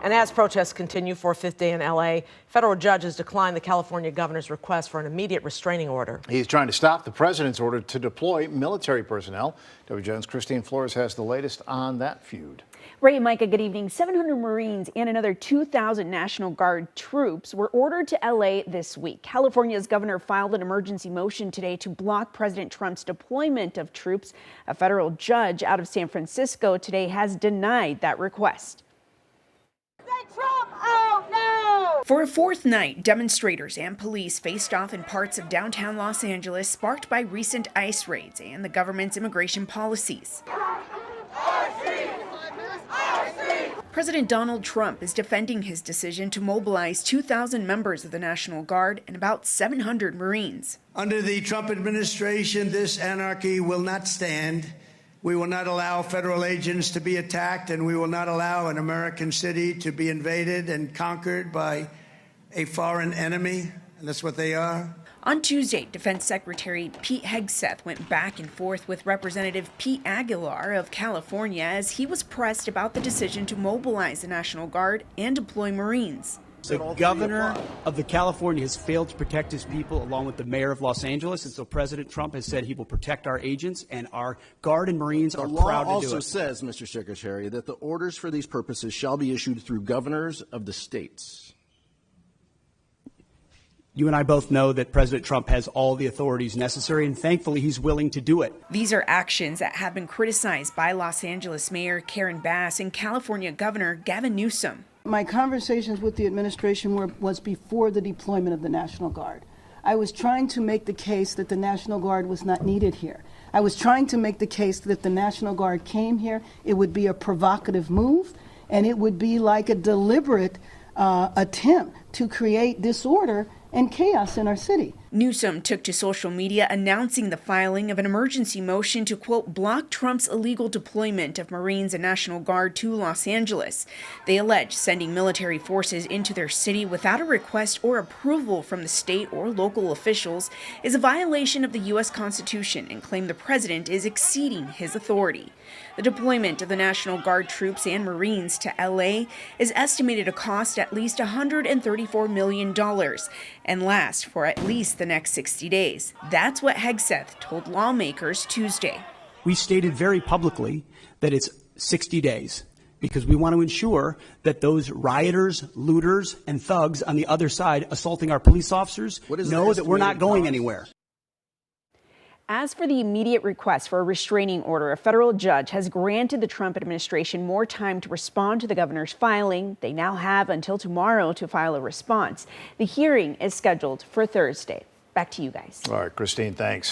And as protests continue for a fifth day in L.A., federal judges declined the California governor's request for an immediate restraining order. He's trying to stop the president's order to deploy military personnel. WGN's Christine Flores has the latest on that feud. Ray and Micah, good evening. 700 Marines and another 2,000 National Guard troops were ordered to L.A. this week. California's governor filed an emergency motion today to block President Trump's deployment of troops. A federal judge out of San Francisco today has denied that request. Trump out now! For a fourth night, demonstrators and police faced off in parts of downtown Los Angeles, sparked by recent ICE raids and the government's immigration policies. President Donald Trump is defending his decision to mobilize 2,000 members of the National Guard and about 700 Marines. Under the Trump administration, this anarchy will not stand. We will not allow federal agents to be attacked, and we will not allow an American city to be invaded and conquered by a foreign enemy, and that's what they are. On Tuesday, Defense Secretary Pete Hegseth went back and forth with Representative Pete Aguilar of California as he was pressed about the decision to mobilize the National Guard and deploy Marines. The governor of the California has failed to protect his people along with the mayor of Los Angeles, and so President Trump has said he will protect our agents, and our Guard and Marines are proud to do it. The law also says, Mr. Secretary, that the orders for these purposes shall be issued through governors of the states. You and I both know that President Trump has all the authorities necessary, and thankfully he's willing to do it. These are actions that have been criticized by Los Angeles Mayor Karen Bass and California Governor Gavin Newsom. My conversations with the administration was before the deployment of the National Guard. I was trying to make the case that the National Guard was not needed here. I was trying to make the case that if the National Guard came here, it would be a provocative move, and it would be like a deliberate attempt to create disorder and chaos in our city. Newsom took to social media announcing the filing of an emergency motion to, quote, block Trump's illegal deployment of Marines and National Guard to Los Angeles. They allege sending military forces into their city without a request or approval from the state or local officials is a violation of the U.S. Constitution and claim the president is exceeding his authority. The deployment of the National Guard troops and Marines to L.A. is estimated to cost at least $134 million and last for at least the next 60 days. That's what Hegseth told lawmakers Tuesday. We stated very publicly that it's 60 days because we want to ensure that those rioters, looters, and thugs on the other side assaulting our police officers know that we're not going anywhere. As for the immediate request for a restraining order, a federal judge has granted the Trump administration more time to respond to the governor's filing. They now have until tomorrow to file a response. The hearing is scheduled for Thursday. Back to you guys. All right, Christine, thanks.